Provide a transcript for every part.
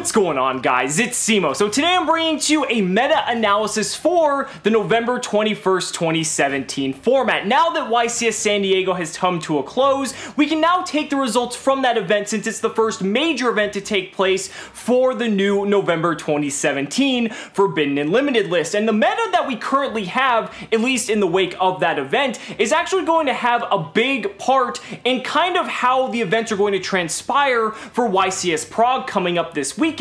What's going on, guys? It's Simo. So today I'm bringing to you a meta-analysis for the November 21st, 2017 format. Now that YCS San Diego has come to a close, we can now take the results from that event since it's the first major event to take place for the new November 2017 Forbidden and Limited list. And the meta that we currently have, at least in the wake of that event, is actually going to have a big part in kind of how the events are going to transpire for YCS Prague coming up this weekend,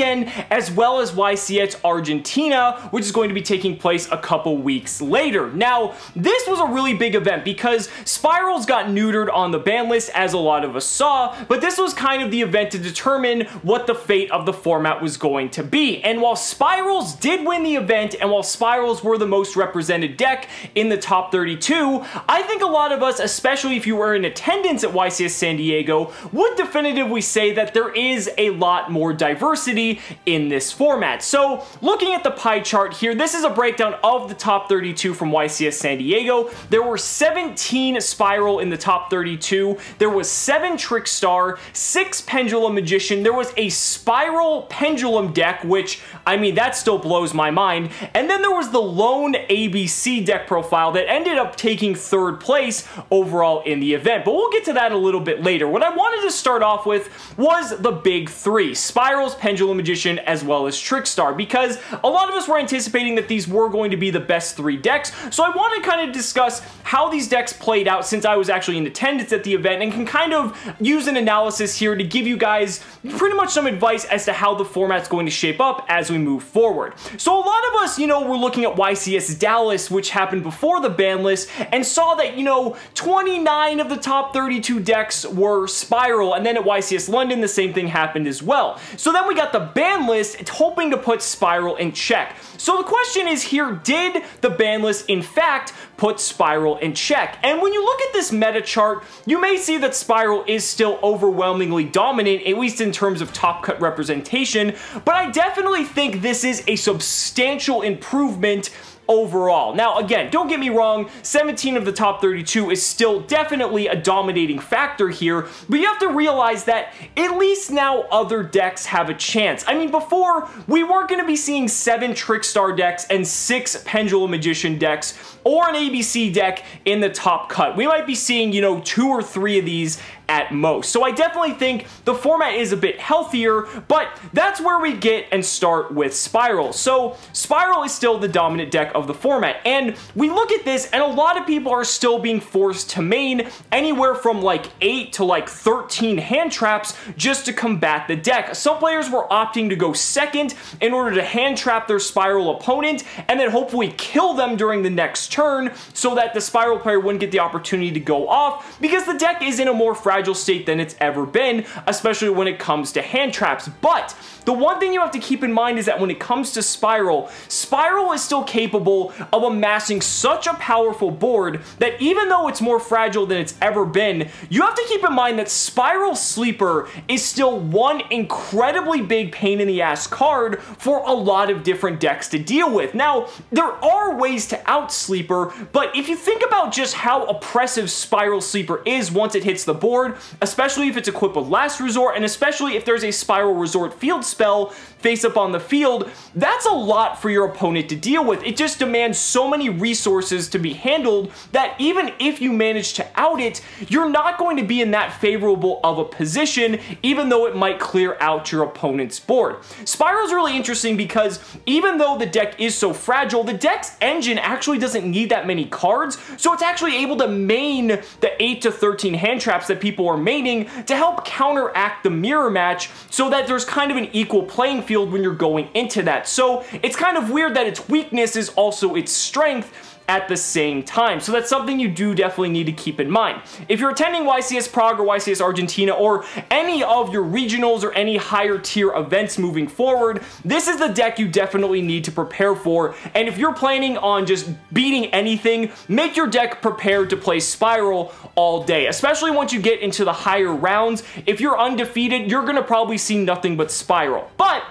as well as YCS Argentina, which is going to be taking place a couple weeks later. Now, this was a really big event because Spirals got neutered on the ban list, as a lot of us saw, but this was kind of the event to determine what the fate of the format was going to be. And while Spirals did win the event, and while Spirals were the most represented deck in the top 32, I think a lot of us, especially if you were in attendance at YCS San Diego, would definitively say that there is a lot more diversity in this format. So looking at the pie chart here, this is a breakdown of the top 32 from YCS San Diego. There were 17 Spiral in the top 32. There was 7 Trickstar, 6 Pendulum Magician. There was a Spiral Pendulum deck, which, I mean, that still blows my mind. And then there was the lone ABC deck profile that ended up taking 3rd place overall in the event. But we'll get to that a little bit later. What I wanted to start off with was the big 3, Spirals, Pendulum Magician, as well as Trickstar, because a lot of us were anticipating that these were going to be the best 3 decks. So I want to kind of discuss how these decks played out since I was actually in attendance at the event, and can kind of use an analysis here to give you guys pretty much some advice as to how the format's going to shape up as we move forward. So a lot of us, you know, were looking at YCS Dallas, which happened before the ban list, and saw that, you know, 29 of the top 32 decks were Spiral, and then at YCS London, the same thing happened as well. So then we got the ban list hoping to put Spiral in check. So the question is here, did the ban list in fact put Spiral in check? And when you look at this meta chart, you may see that Spiral is still overwhelmingly dominant, at least in terms of top cut representation, but I definitely think this is a substantial improvement overall. Now, again, don't get me wrong, 17 of the top 32 is still definitely a dominating factor here, but you have to realize that at least now other decks have a chance. I mean, before, we weren't going to be seeing 7 Trickstar decks and 6 Pendulum Magician decks, or an ABC deck in the top cut. We might be seeing, you know, 2 or 3 of these at most. So I definitely think the format is a bit healthier, but that's where we get and start with Spiral. So Spiral is still the dominant deck of the format, and we look at this and a lot of people are still being forced to main anywhere from like 8 to like 13 hand traps just to combat the deck. Some players were opting to go second in order to hand trap their Spiral opponent and then hopefully kill them during the next turn so that the Spiral player wouldn't get the opportunity to go off, because the deck is in a more fragile state than it's ever been, especially when it comes to hand traps. But the one thing you have to keep in mind is that when it comes to Spiral, Spiral is still capable of amassing such a powerful board that even though it's more fragile than it's ever been, you have to keep in mind that Spiral Sleeper is still one incredibly big pain in the ass card for a lot of different decks to deal with. Now, there are ways to out Sleeper, but if you think about just how oppressive Spiral Sleeper is once it hits the board, especially if it's equipped with Last Resort, and especially if there's a Spiral Resort field spell face up on the field, that's a lot for your opponent to deal with. It just demands so many resources to be handled that even if you manage to out it, you're not going to be in that favorable of a position, even though it might clear out your opponent's board. Spiral's really interesting because even though the deck is so fragile, the deck's engine actually doesn't need that many cards, so it's actually able to main the 8 to 13 hand traps that people are maining to help counteract the mirror match so that there's kind of an equal playing field when you're going into that. So it's kind of weird that its weakness is also its strength at the same time. So that's something you do definitely need to keep in mind. If you're attending YCS Prague or YCS Argentina or any of your regionals or any higher tier events moving forward, this is the deck you definitely need to prepare for. And if you're planning on just beating anything, make your deck prepared to play Spiral all day, especially once you get into the higher rounds. If you're undefeated, you're going to probably see nothing but Spiral. But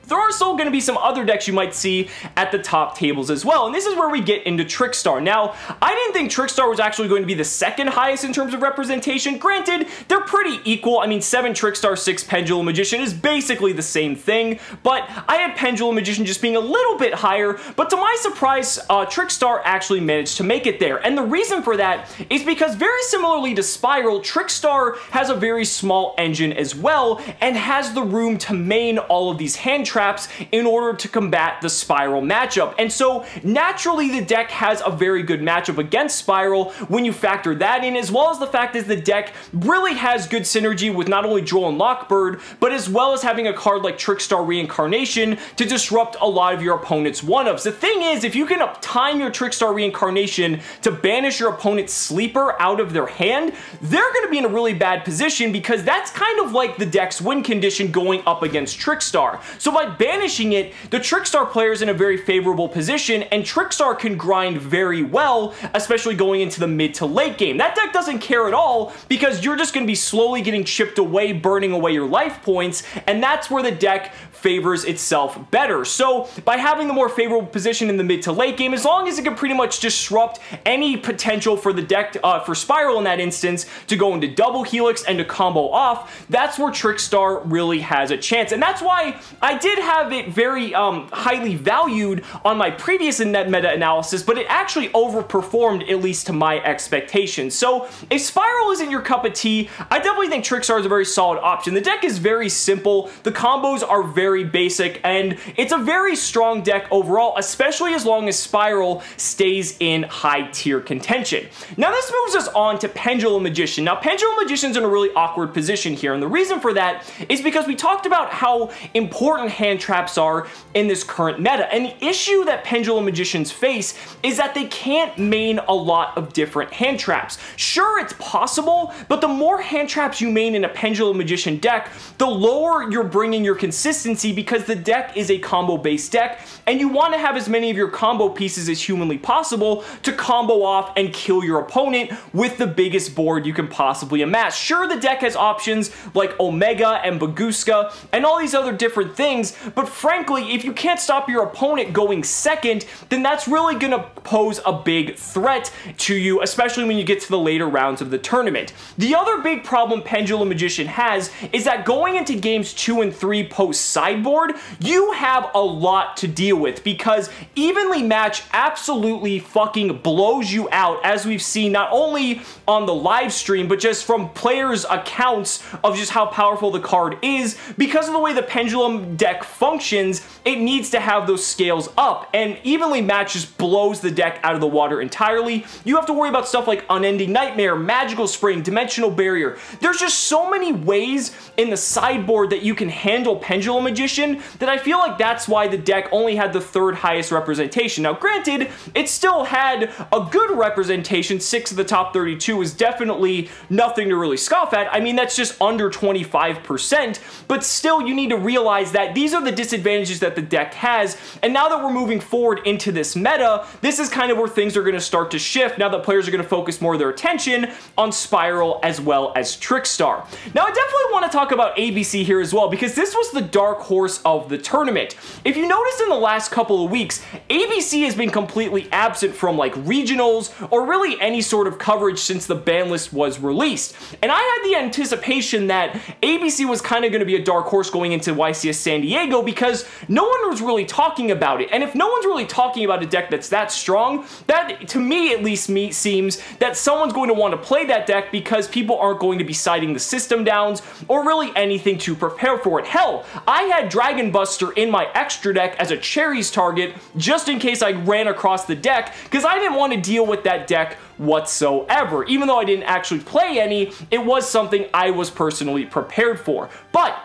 there are still going to be some other decks you might see at the top tables as well, and this is where we get into Trickstar. Now, I didn't think Trickstar was actually going to be the second highest in terms of representation. Granted, they're pretty equal. I mean, 7 Trickstar, 6 Pendulum Magician is basically the same thing, but I had Pendulum Magician just being a little bit higher, but to my surprise, Trickstar actually managed to make it there, and the reason for that is because very similarly to Spiral, Trickstar has a very small engine as well, and has the room to main all of these hand traps in order to combat the Spiral matchup. And so naturally the deck has a very good matchup against Spiral when you factor that in, as well as the fact that the deck really has good synergy with not only Droll and Lockbird, but as well as having a card like Trickstar Reincarnation to disrupt a lot of your opponent's one-ups. The thing is, if you can time your Trickstar Reincarnation to banish your opponent's sleeper out of their hand, they're going to be in a really bad position, because that's kind of like the deck's win condition going up against Trickstar. So by banishing it, the Trickstar player is in a very favorable position, and Trickstar can grind very well, especially going into the mid to late game. That deck doesn't care at all, because you're just going to be slowly getting chipped away, burning away your life points, and that's where the deck favors itself better. So by having the more favorable position in the mid to late game, as long as it can pretty much disrupt any potential for the deck, for Spiral in that instance, to go into double Helix and to combo off, that's where Trickstar really has a chance. And that's why I did have it very highly valued on my previous net meta analysis, but it actually overperformed, at least to my expectations. So if Spiral isn't your cup of tea, I definitely think Trickstar is a very solid option. The deck is very simple, the combos are very basic, and it's a very strong deck overall, especially as long as Spiral stays in high tier contention. Now this moves us on to Pendulum Magician. Now Pendulum Magician's in a really awkward position here, and the reason for that is because we talked about how important hand traps are in this current meta, and the issue that Pendulum Magicians face is that they can't main a lot of different hand traps. Sure, it's possible, but the more hand traps you main in a Pendulum Magician deck, the lower you're bringing your consistency, because the deck is a combo based deck, and you want to have as many of your combo pieces as humanly possible to combo off and kill your opponent with the biggest board you can possibly amass. Sure, the deck has options like Omega and Bagooska and all these other different things, but frankly, if you can't stop your opponent going second, then that's really going to pose a big threat to you, especially when you get to the later rounds of the tournament. The other big problem Pendulum Magician has is that going into games 2 and 3 post sideboard, you have a lot to deal with, because Evenly Match absolutely fucking blows you out, as we've seen not only on the live stream, but just from players' accounts of just how powerful the card is. Because of the way the Pendulum deck functions, it needs to have those scales up, and Evenly Match just blows the deck out of the water entirely. You have to worry about stuff like Unending Nightmare, Magical Spring, Dimensional Barrier. There's just so many ways in the sideboard that you can handle Pendulum Magician that I feel like that's why the deck only had the 3rd highest representation. Now granted, it still had a good representation. 6 of the top 32 is definitely nothing to really scoff at. I mean, that's just under 25%, but still you need to realize that these are the disadvantages that the deck has, and now that we're moving forward into this meta, this is kind of where things are going to start to shift now that players are going to focus more of their attention on Spiral as well as Trickstar. Now I definitely want to talk about ABC here as well, because this was the dark horse of the tournament. If you noticed in the last couple of weeks, ABC has been completely absent from like regionals or really any sort of coverage since the ban list was released. And I had the anticipation that ABC was kind of going to be a dark horse going into YCS San Diego, because no one was really talking about it. And if no one's really talking about a deck that's that strong, that to me at least seems that someone's going to want to play that deck, because people aren't going to be citing the system downs or really anything to prepare for it. Hell, I had Dragon Buster in my extra deck as a cherries target just in case I ran across the deck, because I didn't want to deal with that deck whatsoever. Even though I didn't actually play any, it was something I was personally prepared for. But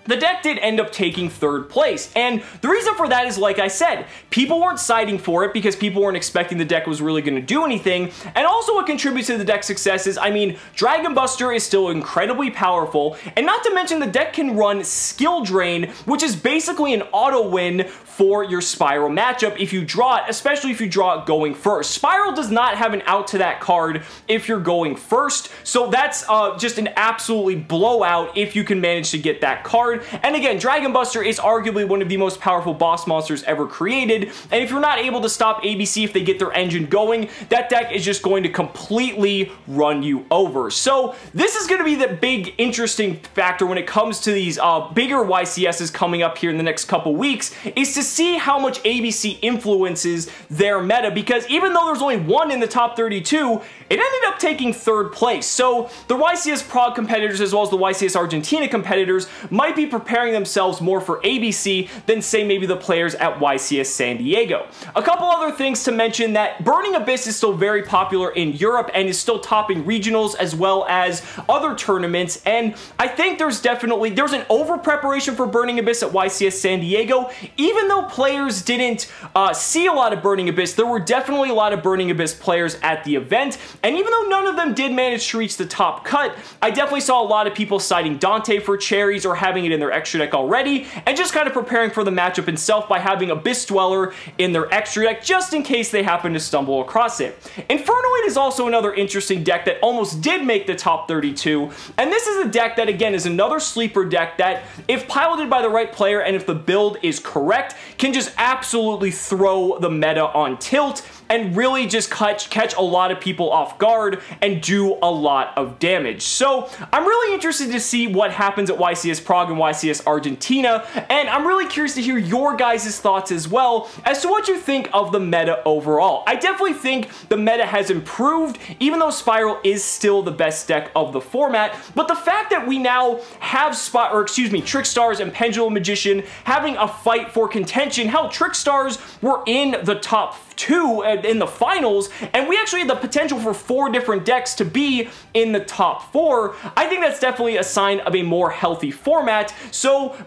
the deck did end up taking 3rd place, and the reason for that is, like I said, people weren't citing for it because people weren't expecting the deck was really going to do anything, and also what contributes to the deck's success is, I mean, Dragon Buster is still incredibly powerful, and not to mention the deck can run Skill Drain, which is basically an auto win for your Spiral matchup if you draw it, especially if you draw it going first. Spiral does not have an out to that card if you're going first, so that's just an absolutely blowout if you can manage to get that card. And again, Dragon Buster is arguably one of the most powerful boss monsters ever created, and if you're not able to stop ABC if they get their engine going, that deck is just going to completely run you over. So this is going to be the big interesting factor when it comes to these bigger YCSs coming up here in the next couple weeks, is to see how much ABC influences their meta, because even though there's only one in the top 32, it ended up taking third place. So the YCS Prague competitors as well as the YCS Argentina competitors might be preparing themselves more for ABC than say maybe the players at YCS San Diego. A couple other things to mention: that Burning Abyss is still very popular in Europe and is still topping regionals as well as other tournaments, and I think there's an over preparation for Burning Abyss at YCS San Diego. Even though players didn't see a lot of Burning Abyss, there were definitely a lot of Burning Abyss players at the event, and even though none of them did manage to reach the top cut, I definitely saw a lot of people citing Dante for cherries or having it in their extra deck already, and just kind of preparing for the matchup itself by having Abyss Dweller in their extra deck just in case they happen to stumble across it. Infernoid is also another interesting deck that almost did make the top 32, and this is a deck that again is another sleeper deck that, if piloted by the right player and if the build is correct, can just absolutely throw the meta on tilt and really just catch a lot of people off guard and do a lot of damage. So I'm really interested to see what happens at YCS Prague and YCS Argentina, and I'm really curious to hear your guys' thoughts as well as to what you think of the meta overall. I definitely think the meta has improved, even though Spiral is still the best deck of the format, but the fact that we now have Trickstars and Pendulum Magician having a fight for contention. Hell, Trickstars were in the top 2 in the finals, and we actually had the potential for 4 different decks to be in the top 4. I think that's definitely a sign of a more healthy format,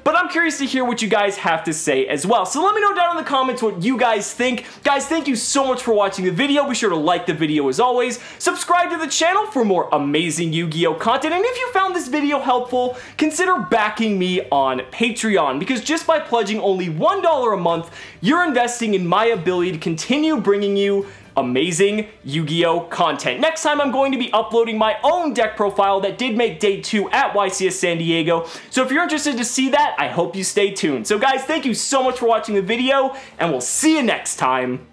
but I'm curious to hear what you guys have to say as well. So let me know down in the comments what you guys think. Guys, thank you so much for watching the video. Be sure to like the video as always, subscribe to the channel for more amazing Yu-Gi-Oh content, and if you found this video helpful, consider backing me on Patreon, because just by pledging only $1 a month, you're investing in my ability to continue bringing you amazing Yu-Gi-Oh content. Next time I'm going to be uploading my own deck profile that did make day 2 at YCS San Diego, so if you're interested to see that, I hope you stay tuned. So guys, thank you so much for watching the video, and we'll see you next time.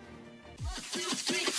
1, 2, 3.